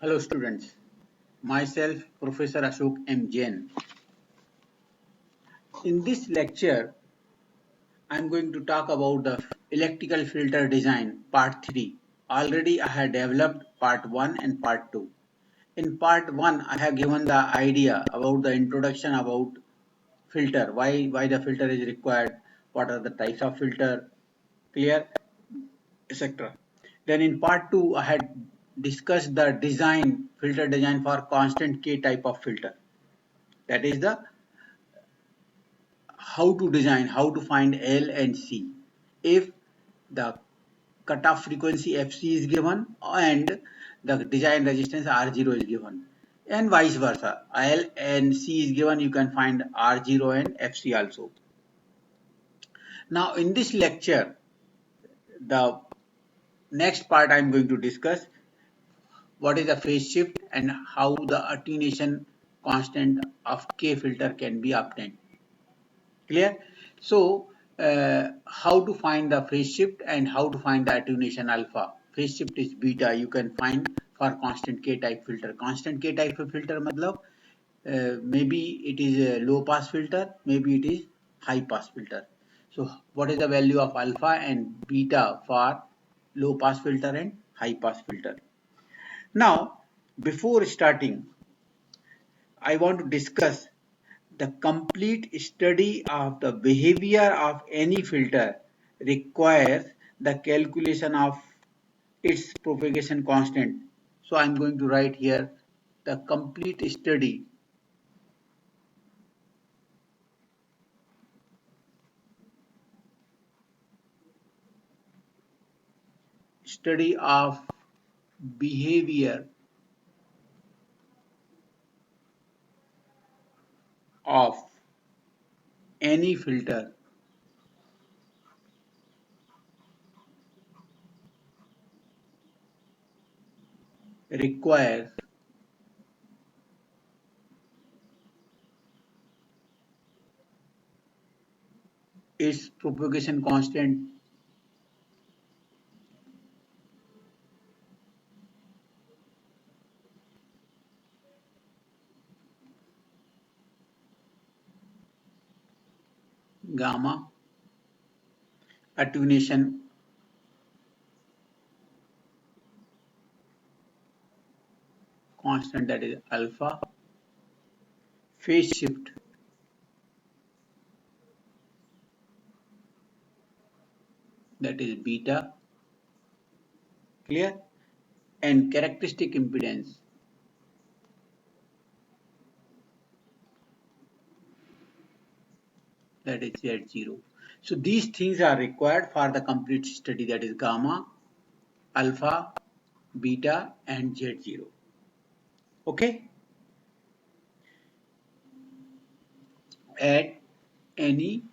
Hello students, myself Professor Ashok M. Jain. In this lecture, I am going to talk about the electrical filter design part 3. Already I have developed part 1 and part 2. In part 1, I have given the idea about the introduction about filter, why the filter is required, what are the types of filter, clear, etc. Then in part 2, I had discussed the filter design for constant K type of filter. That is the how to design, how to find L and C if the cutoff frequency Fc is given and the design resistance R0 is given, and vice versa. L and C is given, you can find R0 and Fc also. Now in this lecture, the next part I am going to discuss what is the phase shift and how the attenuation constant of K filter can be obtained. Clear? So, how to find the phase shift and how to find the attenuation alpha. Phase shift is beta, you can find for constant K type filter. Constant K type filter matlab, maybe it is a low pass filter, maybe it is high pass filter. So, what is the value of alpha and beta for low pass filter and high pass filter? Now, before starting, I want to discuss the complete study of the behavior of any filter requires the calculation of its propagation constant. So I'm going to write here the complete study of behavior of any filter requires its propagation constant gamma, attenuation constant, that is alpha, phase shift, that is beta, clear, and characteristic impedance, that is Z0. So these things are required for the complete study, that is gamma, alpha, beta and Z0. Okay. At any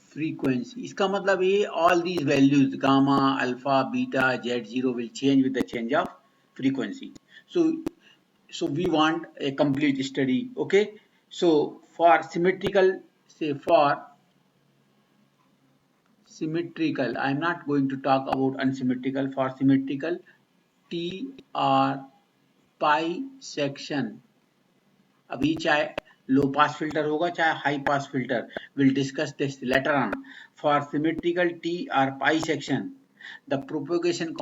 frequency, इसका मतलब ये all these values gamma, alpha, beta, Z0 will change with the change of frequency. So we want a complete study. Okay. So for symmetrical, say for symmetrical, I am not going to talk about unsymmetrical. For symmetrical, T R pi section, अभी चाहे लो pass filter होगा चाहे high pass filter, will discuss this later on. For symmetrical T R pi section, the propagation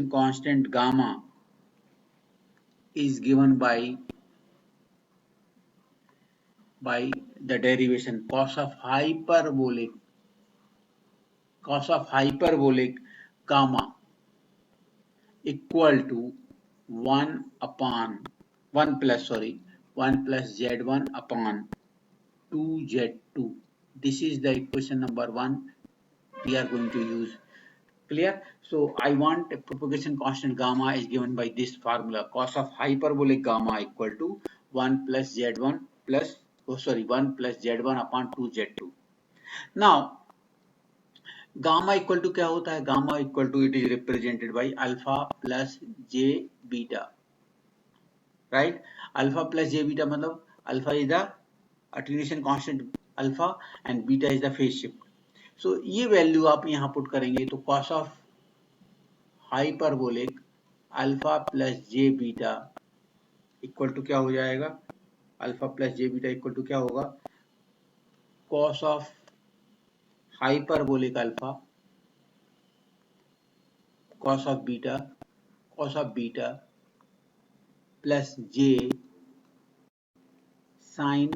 constant gamma is given by the derivation cos of hyperbolic gamma equal to 1 plus z1 upon 2z2. This is the equation number 1 we are going to use. Clear? So I want a propagation constant gamma is given by this formula, cos of hyperbolic gamma equal to 1 plus z1 plus 1 plus z1 upon 2z2. Now gamma equal to क्या होता है? Gamma equal to it is represented by alpha plus j beta, right? Alpha plus j beta मतलब alpha is the attenuation constant alpha and beta is the phase shift. So ये value आप यहाँ put करेंगे तो cos of hyperbolic alpha plus j beta equal to क्या हो जाएगा, alpha plus j beta equal to क्या होगा, cos of hyperbolic alpha cos of beta plus j sine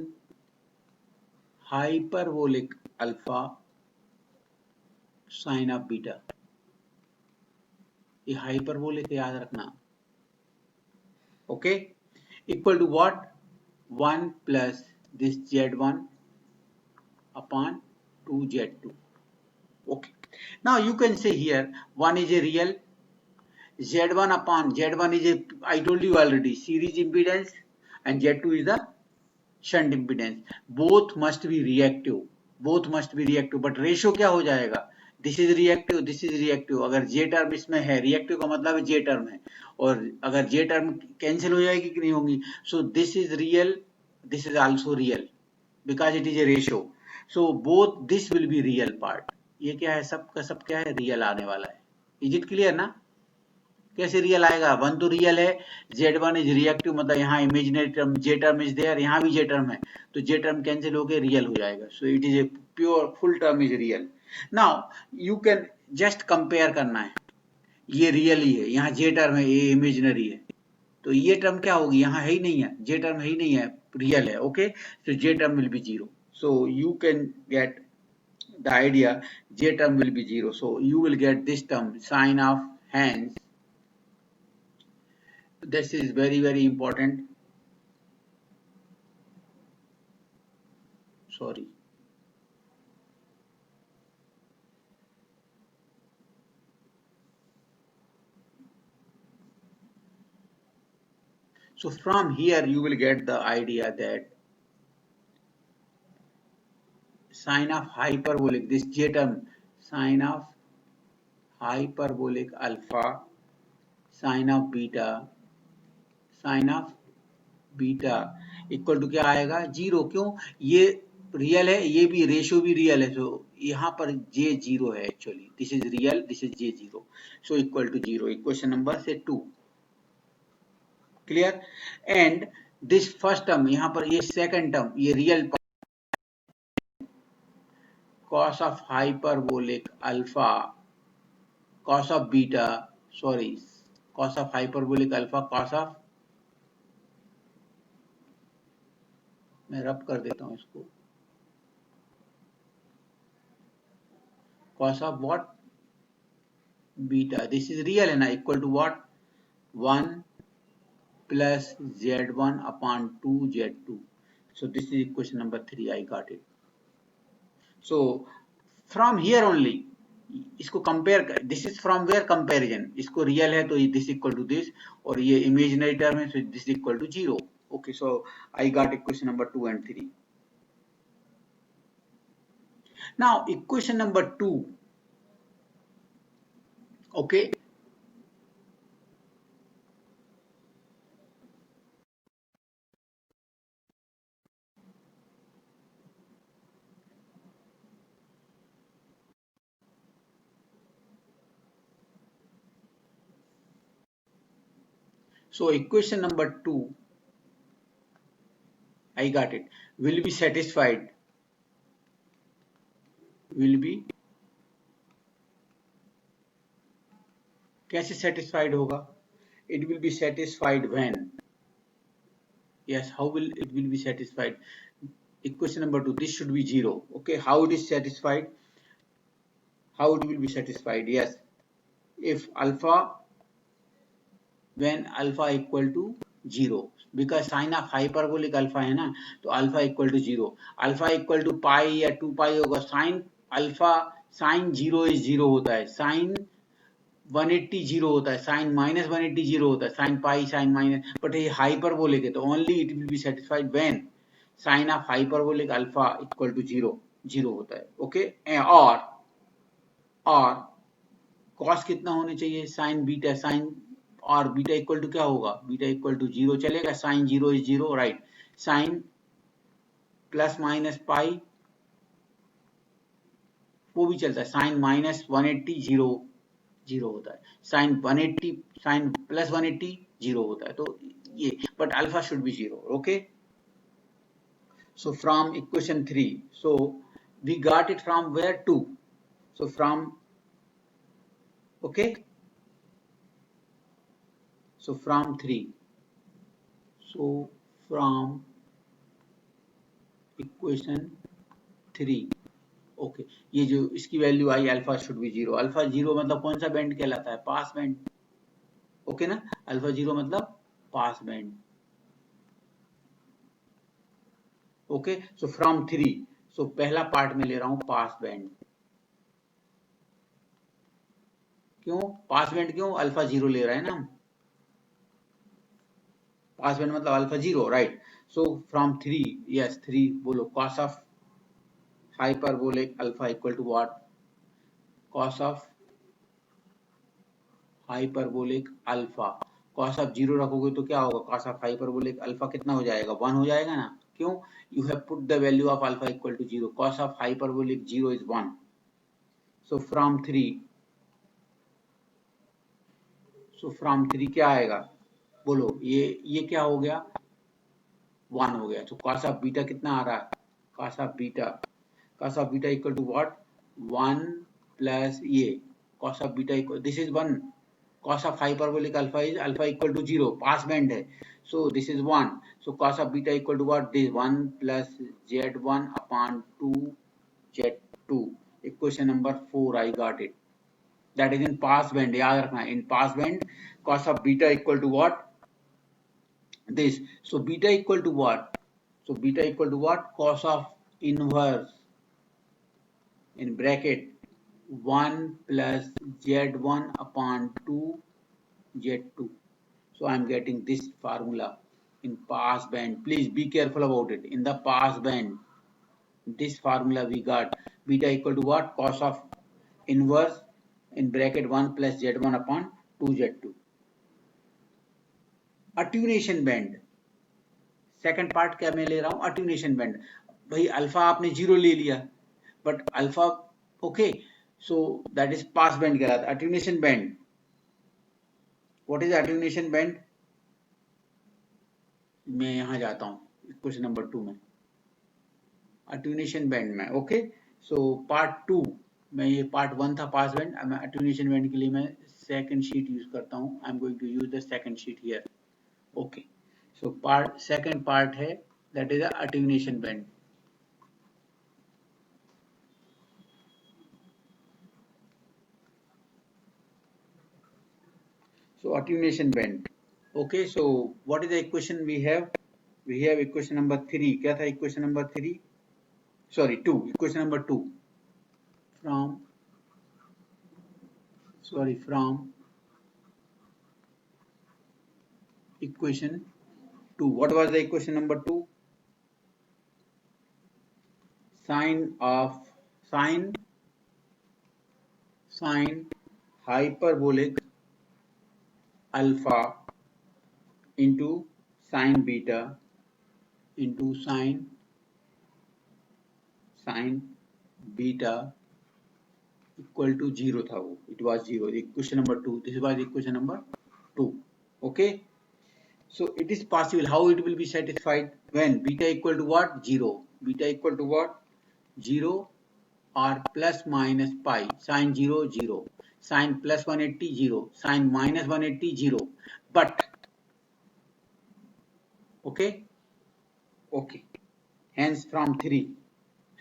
hyperbolic alpha sine of beta. ये hyperbolic याद रखना, okay, equal to what, 1 plus this z1 upon 2z2. Okay, now you can say here one is a real, z1 upon z1 is a, I told you already, series impedance, and z2 is the shunt impedance. Both must be reactive, but ratio क्या हो जाएगा, this is reactive. अगर जे term इसमें है, reactive का मतलब है जे term है, और अगर जे टर्म कैंसिल हो जाएगी कि नहीं होगी, so this is real, this is also real because it is A ratio, so both this will be real part. ये क्या है, सब का सब क्या है, रियल आने वाला है। इज इट क्लियर ना, कैसे रियल आएगा, वन तो रियल है, z1 इज रिएक्टिव, मतलब यहाँ imaginary term j term is there, यहाँ भी जे टर्म है, तो जे टर्म कैंसिल होकर रियल हो जाएगा, so it is a pure full term is real. Now you can just compare करना है, ये रियल ही है, यहाँ जे टर्म है, ये इमेजिनरी है, तो ये टर्म क्या होगी, यहाँ है ही नहीं है, जे टर्म है ही नहीं है, रियल है, okay, so J term will be zero, so you can get the idea, j term will be 0, so you will get this term sine of, hence this is very important, sorry, so from here you will get the idea that sine of hyperbolic, this j term, sine of hyperbolic alpha sine of beta equal to क्या आएगा, zero. क्यों, ये real है, ये भी ratio भी real है, so यहाँ पर जे जीरो है, actually this is real, this is j zero, so equal to zero. Equation number से 2 clear, and this first term, यहाँ पर ये सेकंड टर्म, ये real cos of hyperbolic alpha cos of beta, sorry, cos of hyperbolic alpha cos of, मैं रब कर देता हूं इसको, cos of what, beta, this is real है ना, equal to what, 1 plus z1 upon 2z2, so this is equation number 3, I got it। so from here only इसको compare कर, this is from where comparison, इसको real है तो this equal to this, और ये imaginary term है, so this equal to zero, okay, so I got equation number 2 and 3। now equation number 2, okay, so equation number 2, I got it, will be satisfied, will be, कैसे satisfied होगा, it will be satisfied when, yes, how will it will be satisfied, equation number 2, this should be 0, okay, how it is satisfied, how it will be satisfied, yes, if alpha, when alpha equal to 0, because sin of hyperbolic alpha है ना, तो alpha equal to 0, alpha equal to pi या 2 pi होगा, sin alpha, sin 0 is 0 होता है, sin 180 0 होता है, sin minus 180 0 होता है, sin pi sin minus, but ये hyperbolic है, तो only it will be satisfied when sin of hyperbolic alpha equal to 0 होता है, okay, और cos कितना होने चाहिए, sin बीटा, sin और बीटा इक्वल टू क्या होगा, बीटा इक्वल टू 0 चलेगा, sine 0 is 0, right, sine plus minus pi वो भी चलता है। साइन माइनस 180 जीरो जीरो होता है, साइन 180 साइन प्लस 180 जीरो होता है, तो ये but alpha should be zero. Okay, so from equation 3, so we got it from where? 2. So from, okay, so from 3, so from equation 3, okay, ये जो इसकी value I alpha should be zero. Alpha zero मतलब कौन सा band कहलाता है? Pass band. Okay ना, alpha zero मतलब pass band. Okay, so from 3, सो पहला पार्ट में ले रहा हूं पास बैंड. क्यों पास बैंड? क्यों? अल्फा जीरो ले रहे हैं ना हम. पास बैंड मतलब alpha zero, right. So from 3, yes 3 बोलो. Cos of hyperbolic alpha equal to what? Cos of hyperbolic alpha. Cos of zero रखोगे तो क्या होगा? कॉस ऑफ हाइपरबोलिक अल्फा कितना हो जाएगा? 1 हो जाएगा ना. क्यों? You have put the value of alpha equal to zero. Cos of hyperbolic zero is 1. So from 3, so from 3 क्या आएगा? बोलो. ये क्या हो गया? 1 हो गया. तो कॉस ऑफ बीटा कितना आ रहा है? Cos of beta, cos of beta equal to what? 1 plus ये cos of beta equal, this is 1. cos of hyperbolic alpha is alpha equal to 0, pass band है, so this is 1. so cos of beta equal to what? This 1 plus z1 upon 2 z2. equation number 4 I got it. that is in pass band. याद रखना, in pass band cos of beta equal to what? This. so beta equal to what? so beta equal to what? cos of inverse in bracket 1 plus z1 upon 2 z2. so I am getting this formula in pass band. Please be careful about it. In the pass band, this formula we got beta equal to what? Cos of inverse in bracket 1 plus z1 upon 2 z2. Attenuation band, second part क्या मैं ले रहा हूं? अट्यूनेशन band. भाई alpha आपने zero ले लिया, but alpha, okay, so that is pass band कहलाता है. अट्यूनेशन बैंड, व्हाट इज अट्यूनेशन बैंड? मैं यहां जाता हूं क्वेश्चन नंबर 2 में, अट्यूनेशन बैंड में. ओके, सो पार्ट 2 में, ये पार्ट 1 था पास बैंड. मैं अट्यूनेशन बैंड के लिए मैं सेकंड शीट यूज करता हूं. I am going to use the second sheet here. Okay, so part second part है, that is the attenuation band. So attenuation band. Okay, so what is the equation we have? We have equation number 3. क्या था equation number 3? Sorry, 2. Equation number 2. From, sorry, from equation 2. What was the equation number 2? Sine hyperbolic alpha into sine beta into sine beta equal to 0 था वो. It was 0. Equation number 2. This was equation number 2. Okay. So it is possible. How it will be satisfied? When beta equal to what? 0. Beta equal to what? 0 or plus minus pi. Sine 0 0. Sine plus 180 0. Sine minus 180 0. But okay. Okay. Hence from 3.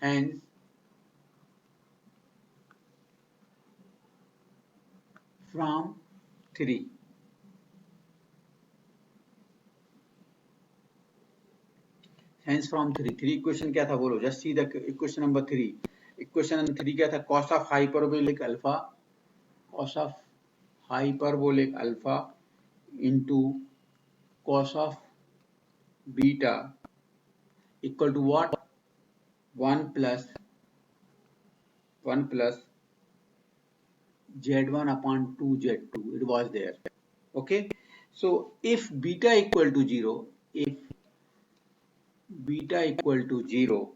Hence from 3. Hence from 3. 3 equation क्या था बोलो? Just see the equation number 3. Equation number 3 क्या था? Cos of hyperbolic alpha. Cos of hyperbolic alpha into cos of beta equal to what? 1 plus z1 upon 2 z2. It was there. Okay. So if beta equal to 0, if beta equal to 0,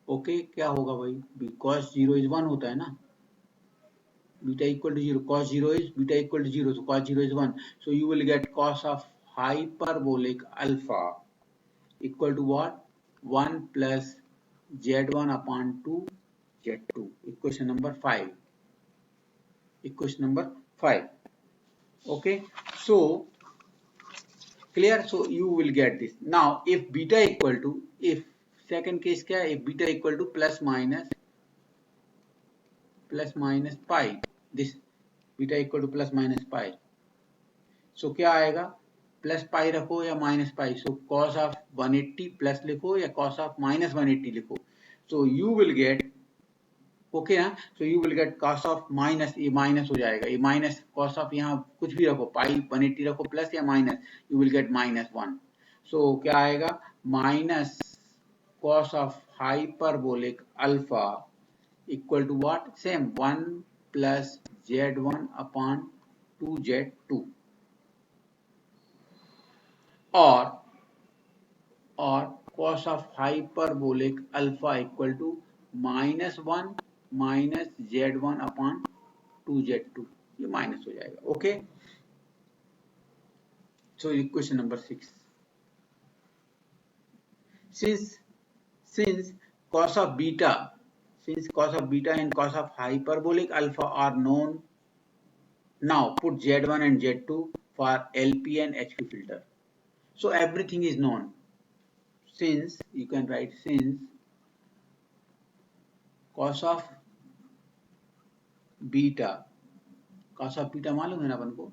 okay क्या होगा भाई, cos 0 is 1 होता है ना, beta equal to 0, cos 0 is beta equal to 0, so cos 0 is 1, so you will get cos of hyperbolic alpha equal to what, 1 plus z1 upon 2 z2, equation number 5, equation number 5. Okay, so clear, so you will get this. Now if beta equal to, if second case क्या है, if beta equal to plus minus pi, this beta equal to plus minus pi, so क्या आएगा, plus pi रखो या minus pi, so cos of 180 plus लिखो या cos of minus 180 लिखो, so you will get, okay ना, so you will get cos of minus, ये minus हो जाएगा, ये माइनस cos ऑफ, यहाँ कुछ भी रखो, पाई 180 रखो प्लस या माइनस, यू विल गेट -1, सो क्या आएगा, minus cos of hyperbolic alpha equal to what, same 1 plus z1 upon 2z2, और cos of hyperbolic alpha equal to -1 minus z1 upon 2z2, ये माइनस हो जाएगा, okay, so equation number 6, since cos of beta and cos of hyperbolic alpha are known, now put z1 and z2 for LP and HP filter, so everything is known, since you can write, since cos of beta, cos of beta मालूम है ना अपन को,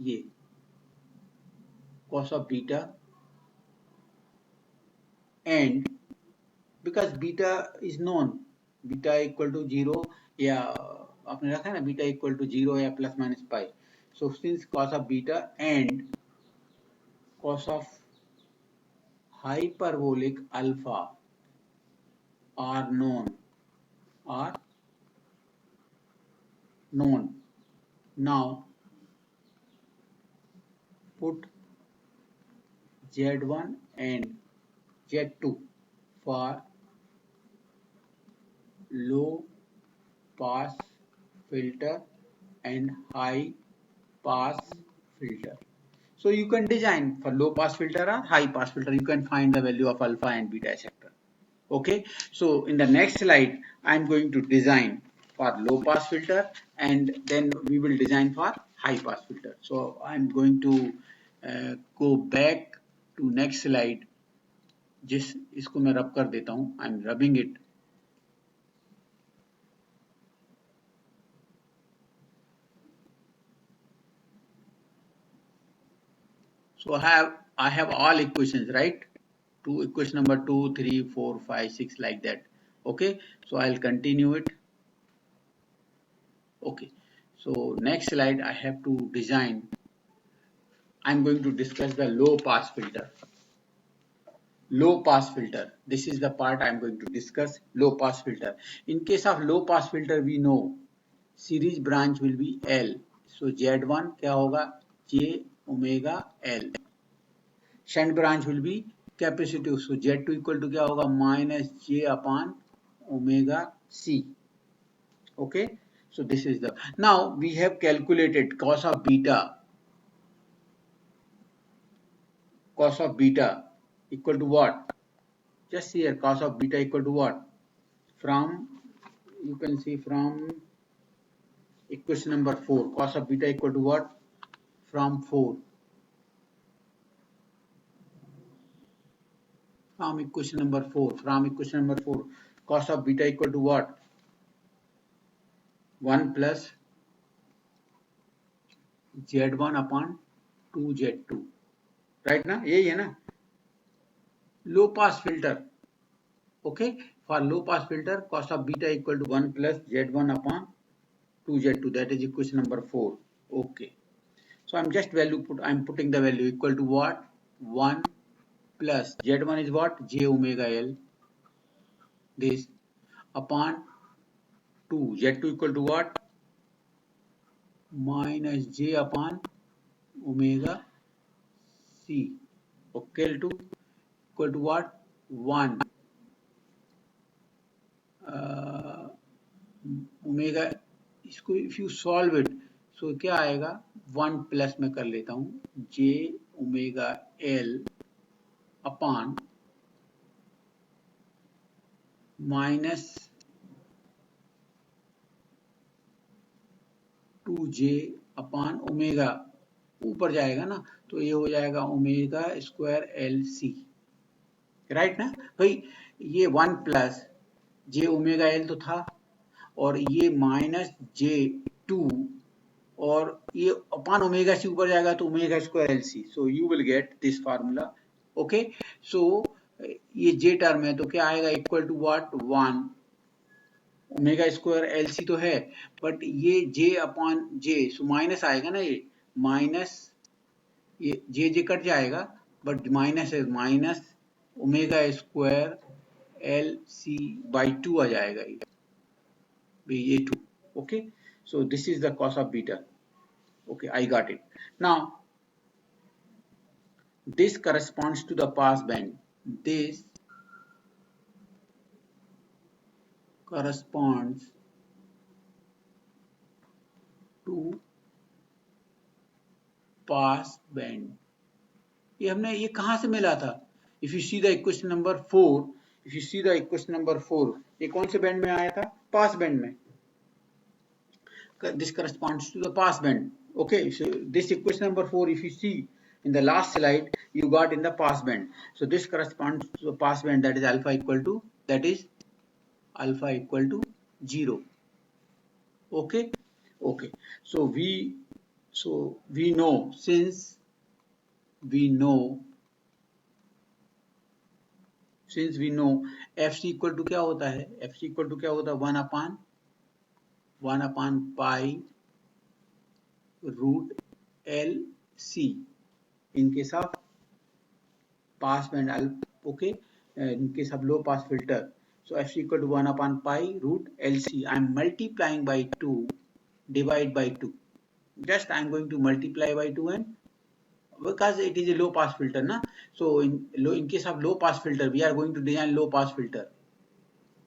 ये cos of beta, and because beta is known, beta equal to 0 या आपने रखा है ना, बीटा इक्वल टू 0 या plus minus pi, so since cos of beta and cos of hyperbolic alpha are known, now put z1 and z2 for low pass filter and high pass filter. So you can design for low pass filter or high pass filter, you can find the value of alpha and beta, etc. Okay, so in the next slide I am going to design for low pass filter and then we will design for high pass filter. So I am going to go back to next slide, जिस इसको मैं रब कर देता हूँ, I am rubbing it. So I have all equations, right? Equation number 2, 3, 4, 5, 6 like that. Okay, so I'll continue it. Okay, so next slide I have to design. I'm going to discuss the low pass filter. Low pass filter. This is the part I'm going to discuss. Low pass filter. In case of low pass filter, we know series branch will be L. So Z1 क्या होगा, J omega L. Shunt branch will be capacitive, so Z2 equal to क्या होगा, minus J upon omega C. Okay, so this is the, now we have calculated cos of beta equal to what, just here, cos of beta equal to what, from, you can see from equation number 4, cos of beta equal to what, from 4, from equation number 4, cos of beta equal to what, 1 plus z1 upon 2z2, right ना, यही है ना, low pass filter. Okay, for low pass filter cos of beta equal to 1 plus z1 upon 2z2, that is equation number 4. Okay, so I'm putting the value equal to what, 1 plus z1 is what, j omega L, this, upon 2, z2 equal to what, minus j upon omega C. Okay, equal to what, 1 omega, इसको if you solve it, so क्या आएगा, 1 plus में कर लेता हूँ j omega L upon minus 2j upon omega, ऊपर जाएगा ना तो ये हो जाएगा omega square L C, right ना भाई। ये 1 प्लस जे ओमेगा एल तो था, और ये माइनस जे 2, और ये अपान ओमेगा सी ऊपर जाएगा तो omega square L C, so you will get this formula. Okay, so ये जे टर्म है तो क्या आएगा, equal to what, 1 omega square L C तो है, बट ये जे अपॉन जे, सो माइनस आएगा ना, ये माइनस, ये जे कट जाएगा, बट माइनस है, minus omega square L C by 2 आ जाएगा ये 2. Okay, so this is the cos of beta. Okay, I got it. Now this corresponds to the pass band. This corresponds to pass band. ये हमने, ये कहाँ से मिला था? If you see the equation number 4, if you see the equation number 4, ये कौन से बैंड में आया था? पास बैंड में. This corresponds to the pass band. Okay, so this equation number 4, if you see in the last slide, you got in the pass band. So this corresponds to the pass band, that is alpha equal to, that is alpha equal to 0. Okay, okay. So we know, since we know fc equal to क्या होता है, fc equal to क्या होता है, 1 upon pi root L C in case of pass band, okay, in case of low pass filter. So fc equal to 1 upon pi root LC. I am multiplying by 2, divide by 2. Just I am going to multiply by 2, and because it is a low pass filter na, so in case of low pass filter we are going to design low pass filter.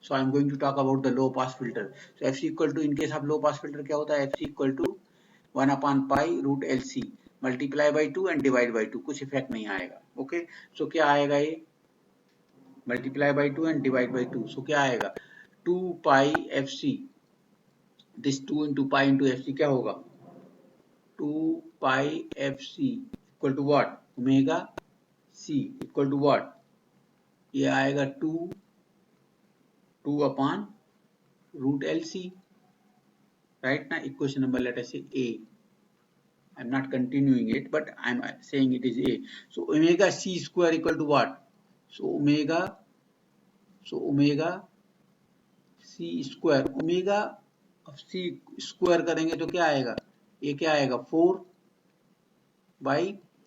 So I am going to talk about the low pass filter. So fc equal to, in case of low pass filter क्या होता है, fc equal to 1 upon pi root LC, multiply by 2 and divide by 2, कुछ effect नहीं आएगा. Okay, सो क्या आएगा, ये multiply by 2 and divide by 2, so क्या आएगा, 2 pi F C, this 2 into pi into F C क्या होगा, 2 pi F C equal to what, omega C equal to what, ये आएगा 2 upon root L C, right ना. Equation number let us say A. I'm not continuing it, but I'm saying it is A. So omega C square equal to what? So omega C square, omega of C square करेंगे तो क्या आएगा, ये क्या आएगा, 4 by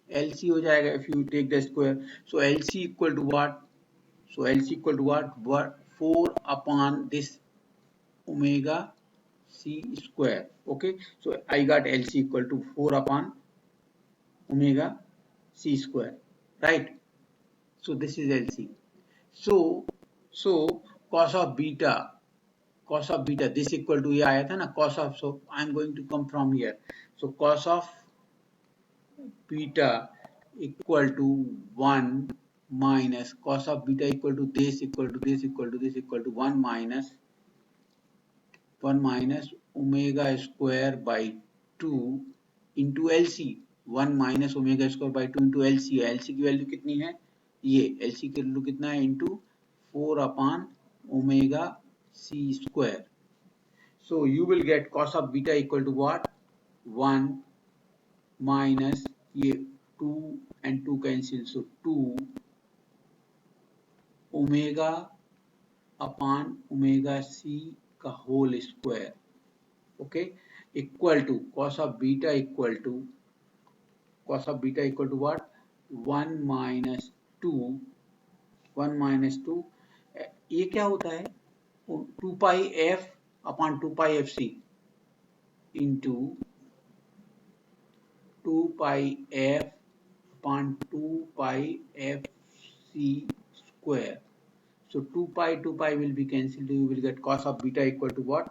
LC हो जाएगा if you take the square. So LC equal to what? So LC equal to what? 4 upon this omega C square. Okay, so I got LC equal to 4 upon omega C square, right? So this is LC. So cos of beta, this equal to, ये आया था ना cos of, so I am going to come from here. So cos of beta equal to 1 minus cos of beta equal to this equal to this equal to this equal to 1 minus omega square by 2 into LC. 1 minus omega square by 2 into LC. LC की value कितनी है, ये LC की value कितना है, into 4 upon omega C square. So you will get cos of beta equal to what, 1 minus ये 2 and 2 cancel, so 2 omega upon omega C का whole square. Okay, equal to cos of beta equal to what, 1 minus 2, ये क्या होता है, 2 pi f upon 2 pi F C into 2 pi f upon 2 pi F C square. So 2 pi will be cancelled. You will get cos of beta equal to what?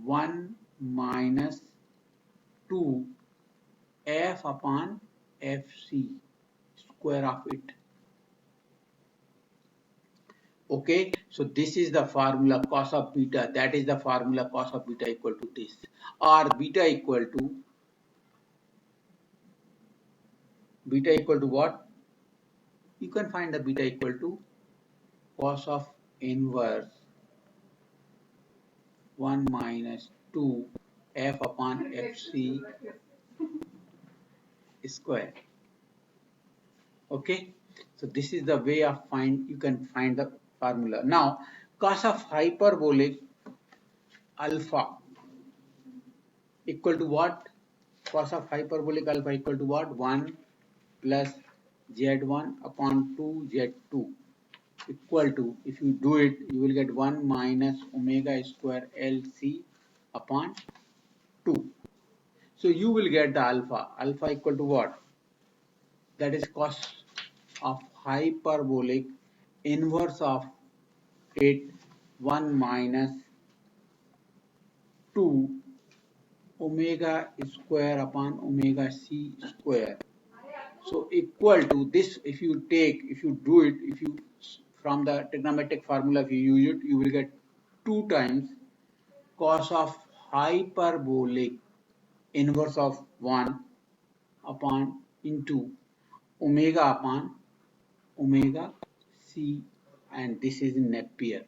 1 minus 2 f upon fc square of it. Okay, so this is the formula cos of beta. That is the formula cos of beta equal to this, or beta equal to what? You can find the beta equal to cos of inverse 1 minus 2 f upon fc square. Okay, so this is the way of you can find the formula. Now cos of hyperbolic alpha equal to what? Cos of hyperbolic alpha equal to what? 1 plus z1 upon 2 z2 equal to, if you do it, you will get 1 minus omega square lc upon 2. So you will get the alpha equal to what? That is cos of hyperbolic inverse of it 1 minus 2 omega square upon omega c square. So equal to this, if you do it, from the trigonometric formula, if you use it, you will get 2 times cos of hyperbolic inverse of 1 upon into omega upon omega c, and this is in Napier.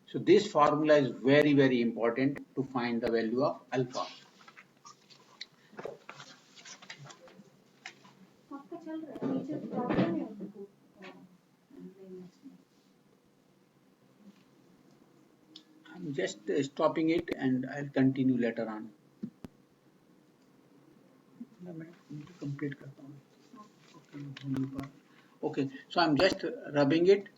So this formula is very, very important to find the value of alpha. I'm just stopping it and I'll continue later on. Complete करता हूँ. Okay, so I'm just rubbing it.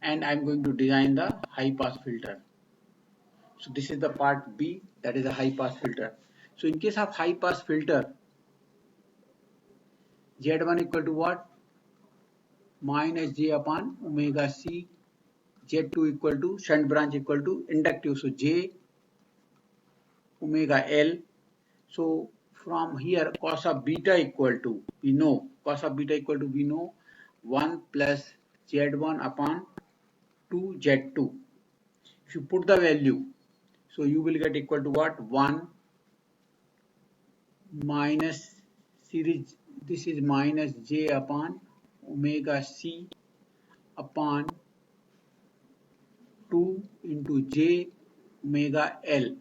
And I'm going to design the high pass filter. So this is the part B, that is a high pass filter. So in case of high pass filter, Z1 equal to what? Minus J upon omega C. Z2 equal to shunt branch equal to inductive. So J omega L. So from here cos of beta equal to, we know 1 plus Z1 upon 2 Z2. If you put the value, so you will get equal to what? 1 minus series, this is minus J upon omega C upon 2 into J omega L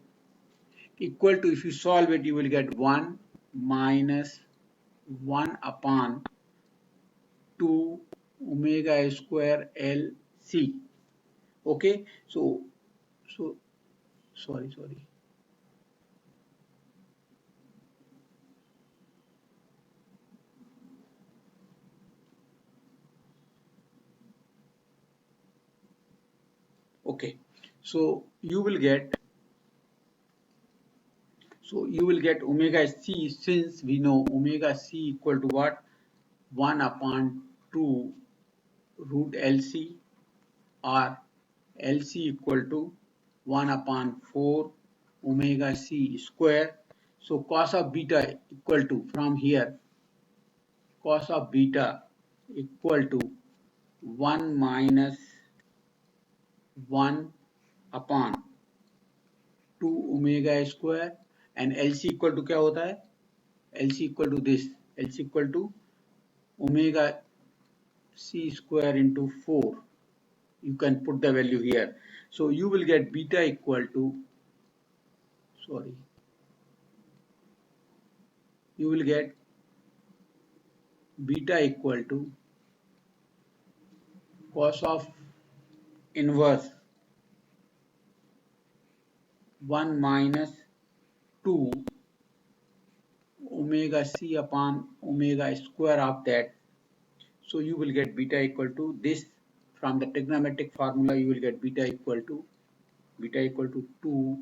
equal to, if you solve it, you will get 1 minus 1 upon 2 omega square L C. Okay, so sorry. Okay, so you will get omega C, since we know omega C equal to what? 1 upon 2 root LC, or LC equal to 1 upon 4 omega C square. So cos of beta equal to, from here, cos of beta equal to 1 minus 1 upon 2 omega square, and LC equal to क्या होता है? LC equal to this, LC equal to omega C square into 4. You can put the value here. So you will get beta equal to, you will get beta equal to cos of inverse 1 minus 2 omega C upon omega square of that. So you will get beta equal to this. From the trigonometric formula, you will get beta equal to 2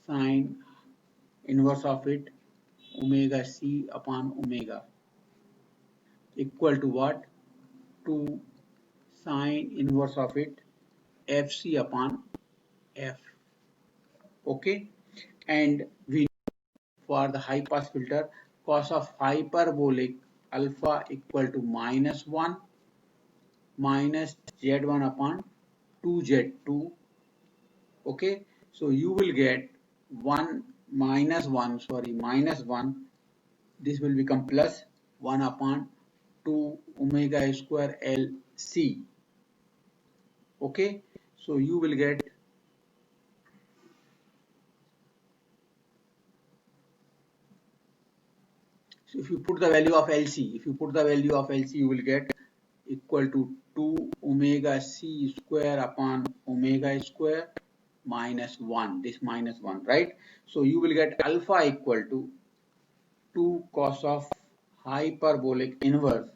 sine inverse of it omega c upon omega equal to what? 2 sine inverse of it fc upon f. Okay, and we for the high pass filter cos of hyperbolic alpha equal to -1 minus z1 upon 2z2. Okay, so you will get 1 minus 1, sorry, minus 1, this will become plus 1 upon 2 omega square LC. Okay, so you will get, so if you put the value of LC, you will get equal to 2 omega c square upon omega square minus 1, this minus 1, right? So you will get alpha equal to 2 cos of hyperbolic inverse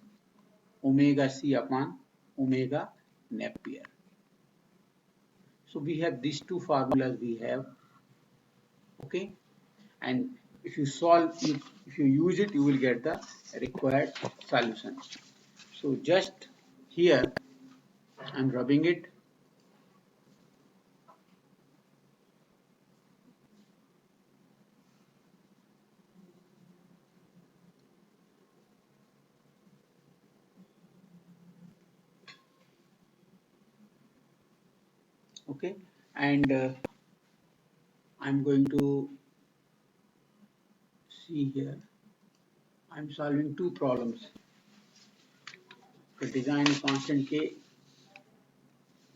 omega c upon omega Napier. So we have these two formulas we have, okay, and if you solve, if you use it, you will get the required solution. So just here I'm rubbing it. Okay, and I'm going to see here. I'm solving two problems. The design constant K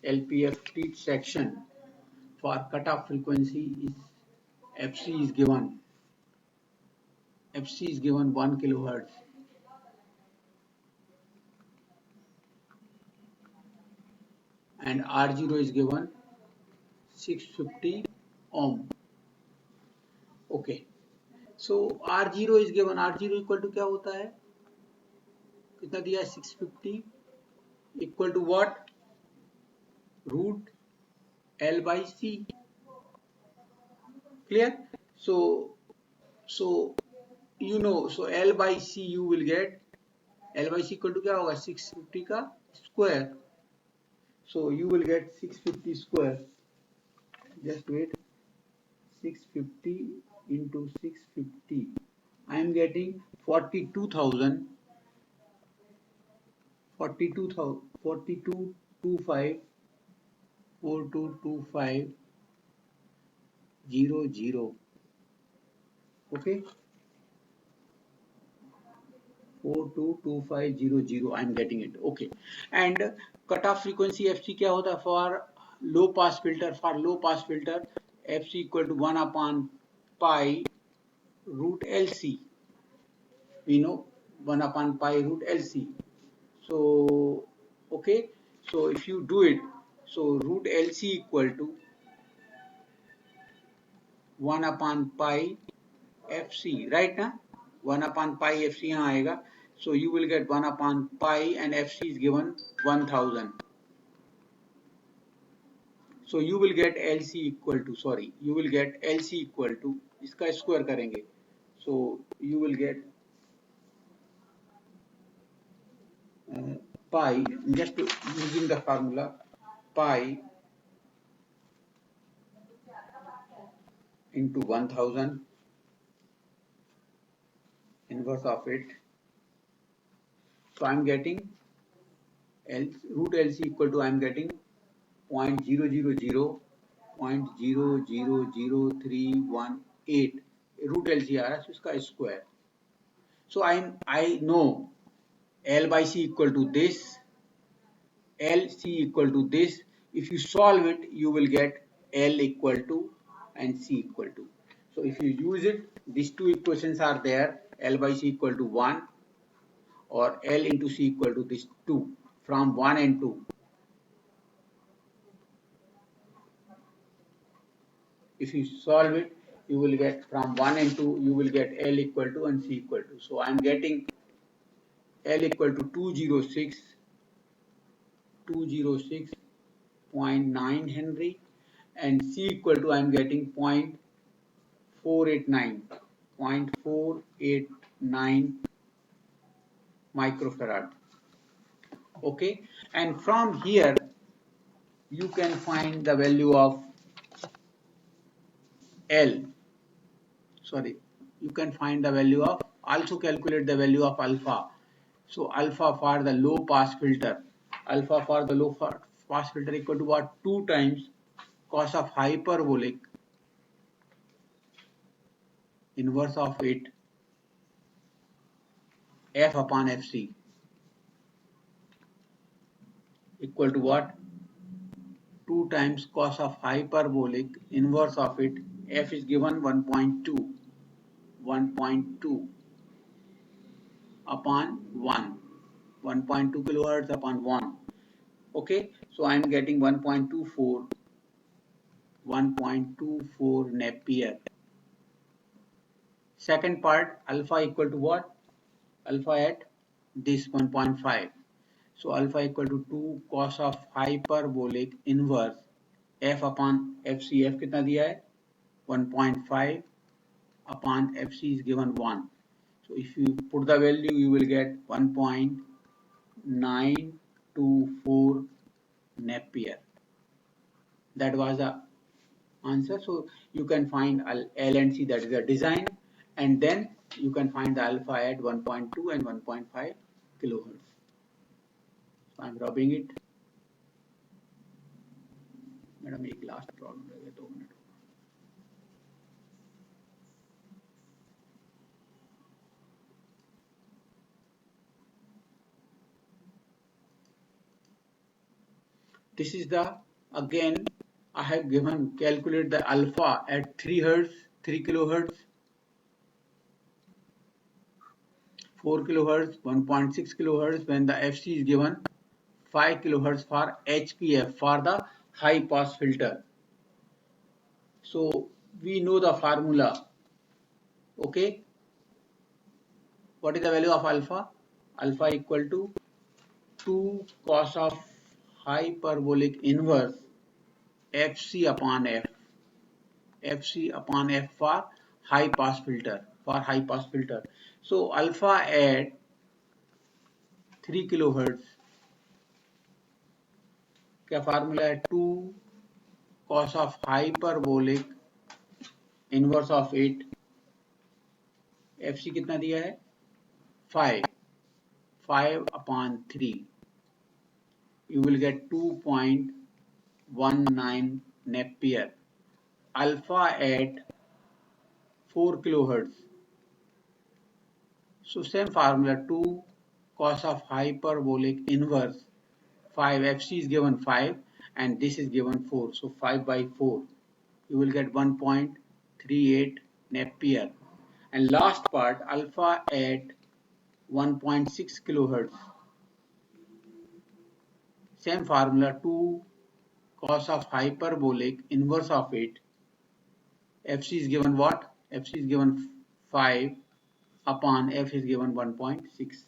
LPF teach section for cutoff frequency is FC is given. FC is given 1 kilohertz and R0 is given 650 ohm. Okay, so R0 is given. R0 equal to क्या होता है? कितना दिया है? 650 equal to what? Root L by C. Clear? So you know, so L by C you will get, L by C equal to क्या होगा? 650 का square. So you will get 650 square. Just wait. 650 into 650. I am getting 42,000. 4225 422500. Okay, 422500. I am getting it. Okay, and cutoff frequency FC क्या होता है for low pass filter? For low pass filter, FC equal to 1 upon pi root LC. We know 1 upon pi root LC. So okay, so if you do it, so root LC equal to 1 upon pi FC, right now 1 upon pi FC यहाँ आएगा, so you will get 1 upon pi and FC is given 1000. So you will get LC equal to, sorry, you will get LC equal to, इसका square करेंगे, so you will get pi, just using the formula pi into 1000 inverse of it. So I am getting root LC equal to, I am getting 0.000.000318 root LC आ रहा है, so इसका square. So I know L by C equal to this, LC equal to this. If you solve it, you will get L equal to and C equal to. So if you use it, these two equations are there. L by C equal to 1 or L into C equal to this 2 from 1 and 2. If you solve it, you will get from 1 and 2, you will get L equal to and C equal to. So I am getting L equal to 206.9 Henry, and C equal to, I'm getting 0.489 microfarad. Okay, and from here you can find the value of L. Sorry, you can find the value of, also calculate the value of alpha. So alpha for the low pass filter, alpha for the low pass filter equal to what? 2 times cos of hyperbolic inverse of it, f upon fc, equal to what? 2 times cos of hyperbolic inverse of it, f is given 1.2 upon 1, 1.2 kilohertz upon 1. Okay, so I am getting 1.24 Napier. Second part, alpha equal to what? Alpha at this 1.5. So alpha equal to 2 cos of hyperbolic inverse f upon fc. F कितना दिया है? 1.5 upon fc is given 1. So if you put the value, you will get 1.924 Napier. That was the answer. So you can find L and C, that is the design, and then you can find the alpha at 1.2 and 1.5 kilohertz. So I am rubbing it. Madam एक last problem रह गया, 2 minute. This is the, again I have given, calculate the alpha at 3 hertz, 3 kilohertz, 4 kilohertz, 1.6 kilohertz, when the fc is given 5 kilohertz for HPF, for the high pass filter. So we know the formula. Okay, what is the value of alpha? Alpha equal to 2 cos of hyperbolic inverse fc upon f, fc upon f for high pass filter, for high pass filter. So alpha at 3 kilohertz, क्या formula है? 2 cos of hyperbolic inverse of it, fc कितना दिया है? 5 upon 3, you will get 2.19 Napier. Alpha at 4 kilohertz, so same formula, 2 cos of hyperbolic inverse 5, fc is given 5 and this is given 4, so 5 by 4, you will get 1.38 Napier. And last part, alpha at 1.6 kilohertz, same formula, 2 cos of hyperbolic inverse of it, fc is given what? Fc is given 5 upon f is given 1.6,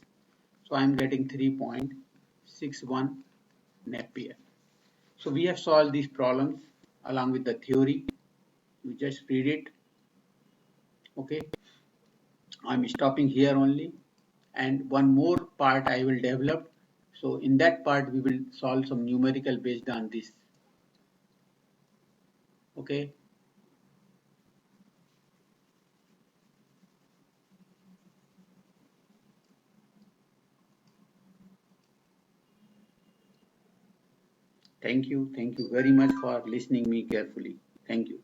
so I am getting 3.61 Napier. So we have solved these problems along with the theory. You just read it. Okay, I'm stopping here only, and one more part I will develop. So in that part we will solve some numerical based on this. Okay. Thank you very much for listening me carefully. Thank you.